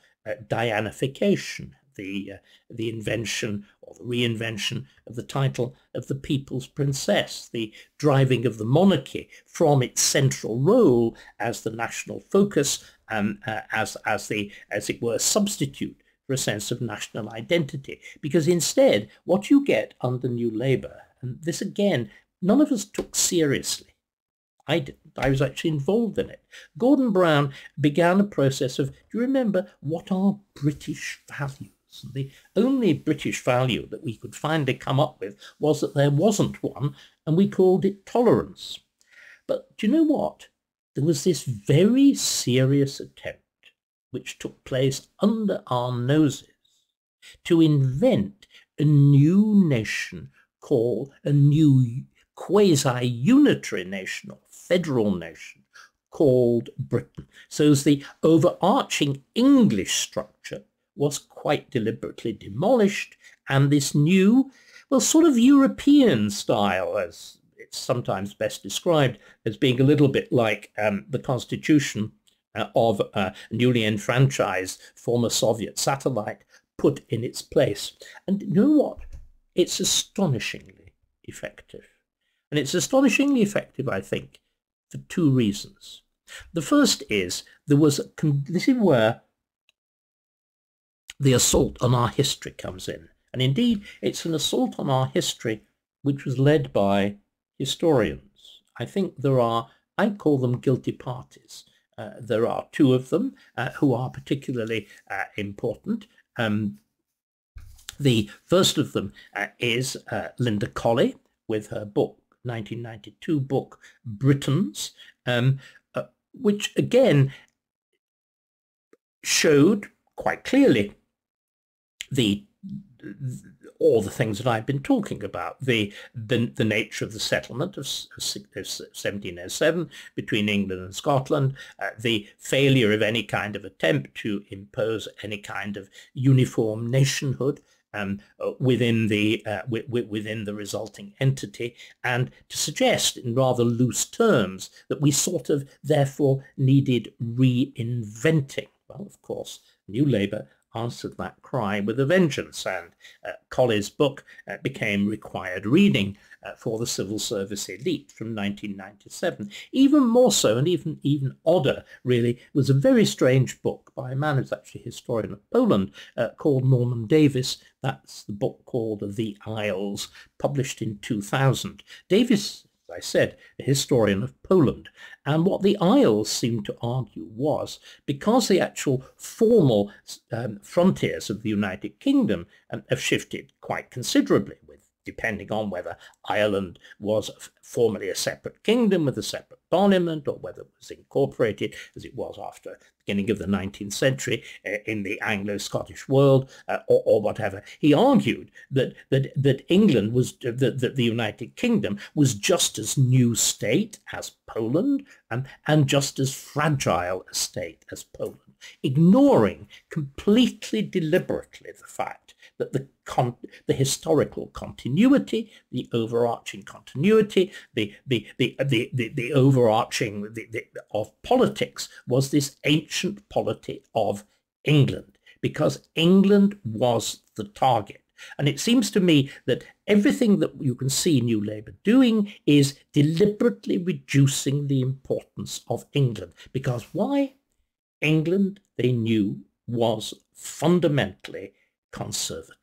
A: Dianification, the invention or the reinvention of the title of the People's Princess, the driving of the monarchy from its central role as the national focus, as it were, substitute for a sense of national identity. Because instead, what you get under New Labour, and this again, none of us took seriously. I didn't. I was actually involved in it. Gordon Brown began a process of, do you remember, what are British values? And the only British value that we could finally come up with was that there wasn't one, and we called it tolerance. But do you know what? There was this very serious attempt, which took place under our noses, to invent a new nation called a new quasi-unitary nation or federal nation called Britain. So as the overarching English structure was quite deliberately demolished, and this new, well, sort of European style, as it's sometimes best described as being a little bit like the constitution of a newly enfranchised former Soviet satellite, put in its place. And you know what? It's astonishingly effective. And it's astonishingly effective, I think, for two reasons. The first is this is where the assault on our history comes in. And indeed, it's an assault on our history which was led by historians. I think I call them guilty parties. There are two of them who are particularly important. The first of them is Linda Colley, with her book, 1992 book, Britons, which again showed quite clearly all the things that I've been talking about, the nature of the settlement of 1707 between England and Scotland, the failure of any kind of attempt to impose any kind of uniform nationhood within the resulting entity, and to suggest in rather loose terms that we sort of therefore needed reinventing. Well, of course, New Labour answered that cry with a vengeance, and Colley's book became required reading for the civil service elite from 1997. Even more so, and even odder, really, was a very strange book by a man who's actually a historian of Poland called Norman Davis. That's the book called The Isles, published in 2000. Davis, as I said, a historian of Poland. And what the Isles seemed to argue was, because the actual formal frontiers of the United Kingdom have shifted quite considerably, depending on whether Ireland was formerly a separate kingdom with a separate parliament, or whether it was incorporated, as it was after the beginning of the 19th century, in the Anglo-Scottish world, or whatever. He argued that England was, that the United Kingdom was just as new state as Poland, and just as fragile a state as Poland, ignoring completely deliberately the fact that the historical continuity, the overarching continuity, the overarching of politics was this ancient polity of England, because England was the target. And it seems to me that everything that you can see New Labour doing is deliberately reducing the importance of England. Because why? England, they knew, was fundamentally conservative.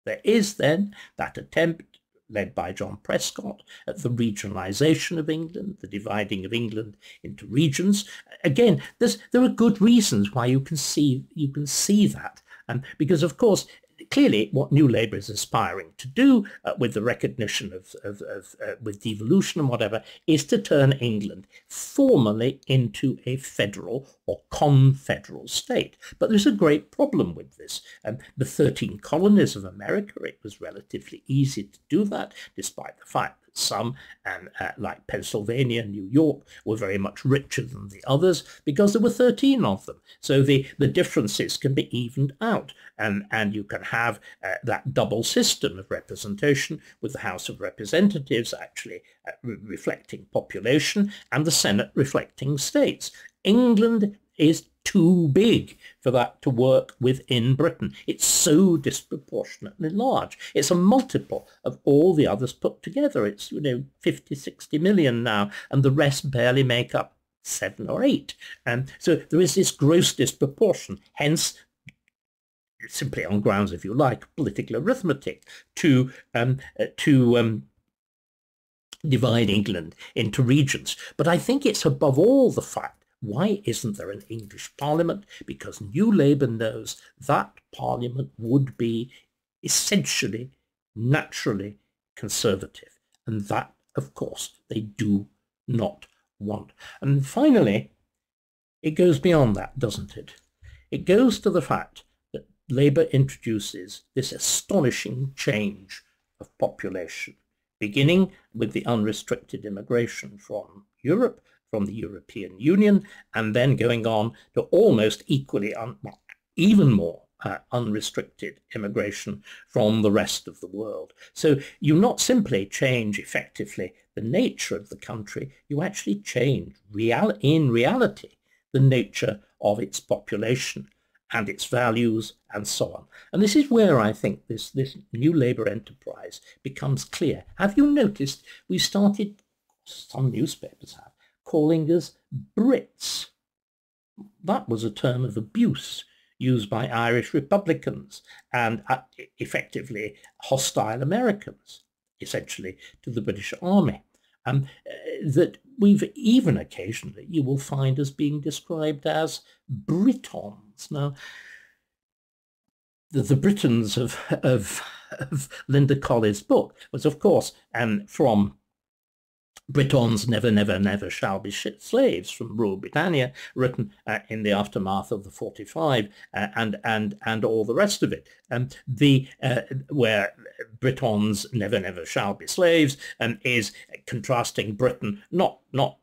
A: There is then that attempt led by John Prescott at the regionalisation of England, the dividing of England into regions. Again, there are good reasons why you can see that, because of course clearly what New Labour is aspiring to do with the recognition with devolution and whatever is to turn England formally into a federal or confederal state. But there's a great problem with this. The 13 colonies of America, it was relatively easy to do that, despite the fact that some, like Pennsylvania and New York, were very much richer than the others because there were 13 of them. So the differences can be evened out, and you can have that double system of representation, with the House of Representatives actually reflecting population and the Senate reflecting states. England is too big for that to work within Britain. It's so disproportionately large. It's a multiple of all the others put together. It's 50, 60 million now, and the rest barely make up 7 or 8. So there is this gross disproportion, hence simply on grounds, if you like, political arithmetic, to divide England into regions. But I think it's above all the fact, why isn't there an English Parliament? Because New Labour knows that Parliament would be essentially, naturally conservative. And that, of course, they do not want. And finally, it goes beyond that, doesn't it? It goes to the fact that Labour introduces this astonishing change of population, beginning with the unrestricted immigration from Europe, from the European Union, and then going on to almost equally, even more unrestricted immigration from the rest of the world. So you not simply change effectively the nature of the country, you actually change in reality the nature of its population and its values and so on. And this is where I think this New Labour enterprise becomes clear. Have you noticed we started, some newspapers have, calling us Brits? That was a term of abuse used by Irish Republicans and effectively hostile Americans, essentially, to the British Army. That we've even occasionally, you will find us being described as Britons. Now, the Britons of Linda Collins' book was, of course, from Britons never, never, never shall be slaves, from Rule Britannia, written in the aftermath of the 45, and all the rest of it. Where Britons never, never shall be slaves is contrasting Britain not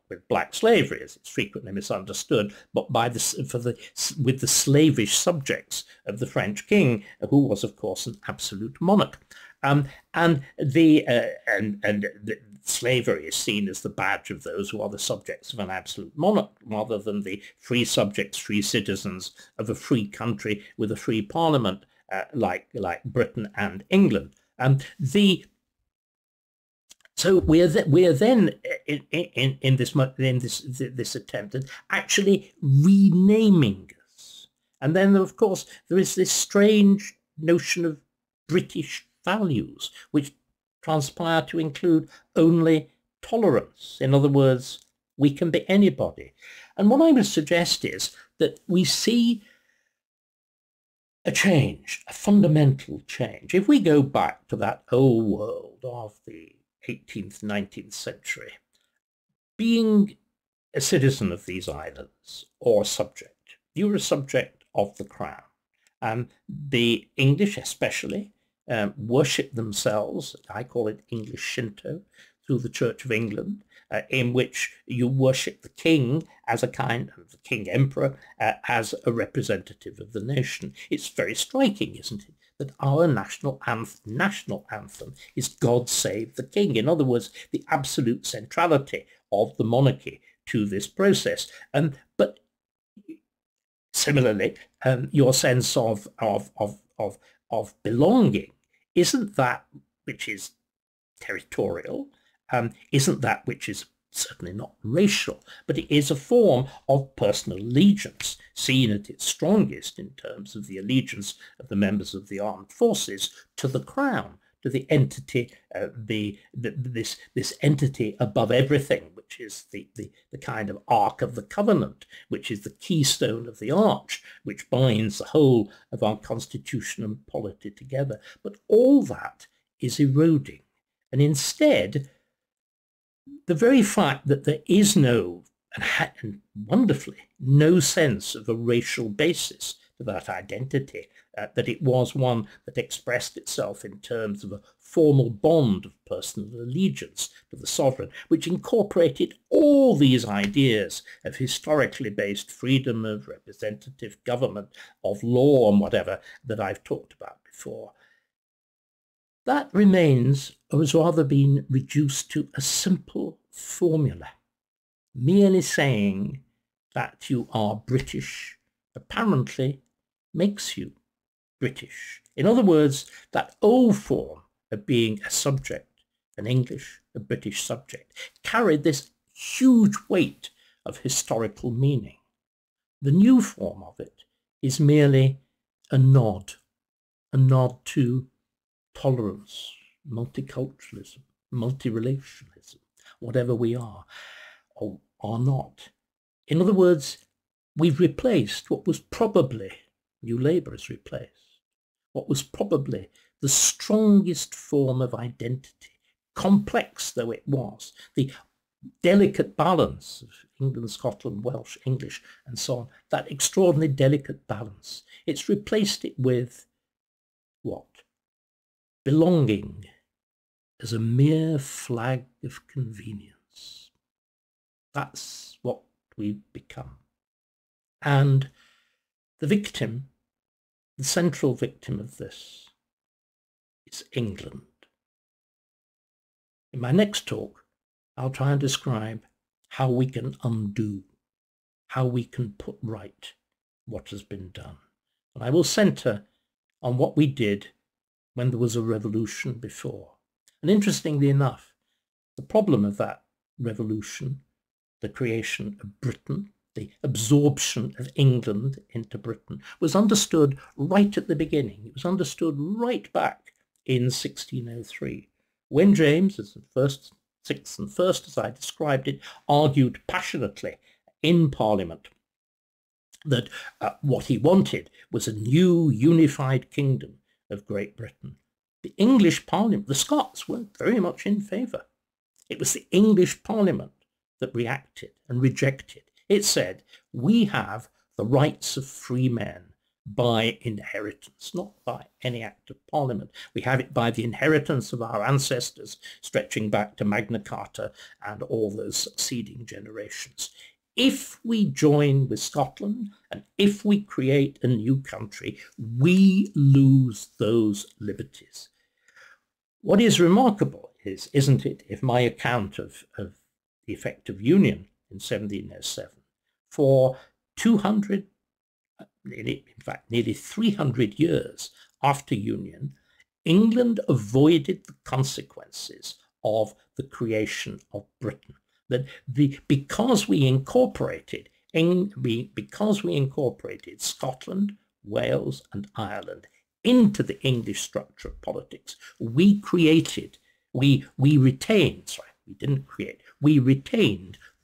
A: with black slavery, as it's frequently misunderstood, but with the slavish subjects of the French king, who was, of course, an absolute monarch. Slavery is seen as the badge of those who are the subjects of an absolute monarch, rather than the free subjects, free citizens of a free country with a free parliament, like Britain and England. So we are then in this attempt at actually renaming us, and then of course there is this strange notion of British values, which transpire to include only tolerance. In other words, we can be anybody. And what I would suggest is that we see a change, a fundamental change. If we go back to that old world of the 18th, 19th century, being a citizen of these islands or a subject, you were a subject of the crown. The English especially worship themselves, I call it English Shinto, through the Church of England, in which you worship the king as a kind of the king emperor, as a representative of the nation. It's very striking, isn't it, that our national anthem is God Save the King. In other words, the absolute centrality of the monarchy to this process. But similarly, your sense of belonging isn't that which is territorial, isn't that which is certainly not racial, but it is a form of personal allegiance, seen at its strongest in terms of the allegiance of the members of the armed forces to the crown, to the entity, this entity above everything, which is the kind of Ark of the Covenant, which is the keystone of the arch, which binds the whole of our constitution and polity together. But all that is eroding. And instead, the very fact that there is no, and wonderfully, no sense of a racial basis to that identity, that it was one that expressed itself in terms of a formal bond of personal allegiance to the sovereign, which incorporated all these ideas of historically based freedom of representative government, of law and whatever that I've talked about before. That remains, or has rather been reduced to a simple formula, merely saying that you are British apparently makes you British. In other words, that old form of being a subject, an English, a British subject, carried this huge weight of historical meaning. The new form of it is merely a nod to tolerance, multiculturalism, multirelationalism, whatever we are or are not. In other words, we've replaced what was probably, New Labour has replaced, what was probably the strongest form of identity, complex though it was, the delicate balance of England, Scotland, Welsh, English, and so on, that extraordinarily delicate balance. It's replaced it with what? Belonging as a mere flag of convenience. That's what we've become. And the victim, the central victim of this, is England. In my next talk, I'll try and describe how we can undo, how we can put right what has been done. And I will centre on what we did when there was a revolution before. And interestingly enough, the problem of that revolution, the creation of Britain, the absorption of England into Britain, was understood right at the beginning. It was understood right back in 1603, when James, as the first, sixth and first, as I described it, argued passionately in Parliament that what he wanted was a new unified kingdom of Great Britain. The English Parliament, the Scots weren't very much in favour. It was the English Parliament that reacted and rejected. It said, we have the rights of free men by inheritance, not by any act of Parliament. We have it by the inheritance of our ancestors, stretching back to Magna Carta and all those succeeding generations. If we join with Scotland and if we create a new country, we lose those liberties. What is remarkable is, isn't it, if my account of the effect of union in 1707, for 200, in fact nearly 300 years after union, England avoided the consequences of the creation of Britain. That because we incorporated Scotland, Wales and Ireland into the English structure of politics, we retained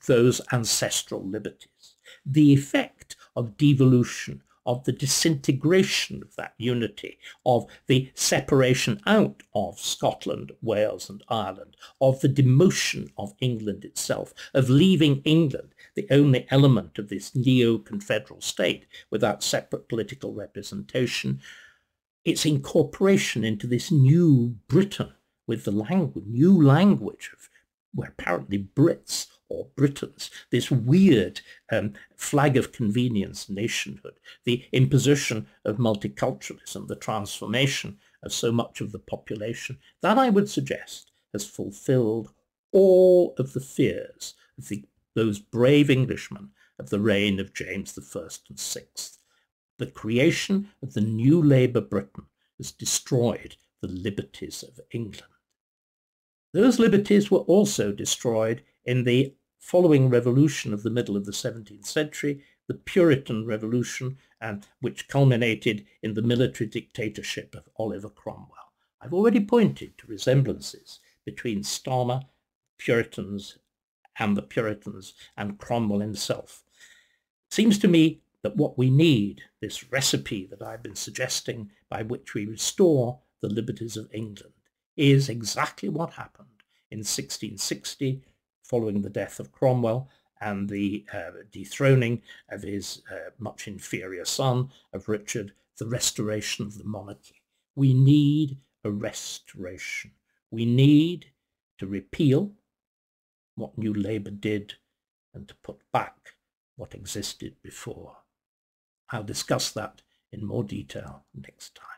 A: those ancestral liberties. The effect of devolution, of the disintegration of that unity, of the separation out of Scotland, Wales and Ireland, of the demotion of England itself, of leaving England, the only element of this neo-confederal state without separate political representation, its incorporation into this new Britain with the new language of, where apparently Brits or Britons, this weird flag of convenience nationhood, the imposition of multiculturalism, the transformation of so much of the population, that I would suggest has fulfilled all of the fears of those brave Englishmen of the reign of James I and VI. The creation of the new Labour Britain has destroyed the liberties of England. Those liberties were also destroyed in the following revolution of the middle of the 17th century, the Puritan Revolution, which culminated in the military dictatorship of Oliver Cromwell. I've already pointed to resemblances between Starmer, Puritans, and the Puritans and Cromwell himself. It seems to me that what we need, this recipe that I've been suggesting by which we restore the liberties of England, is exactly what happened in 1660 following the death of Cromwell and the dethroning of his much inferior son, of Richard, the restoration of the monarchy. We need a restoration. We need to repeal what New Labour did and to put back what existed before. I'll discuss that in more detail next time.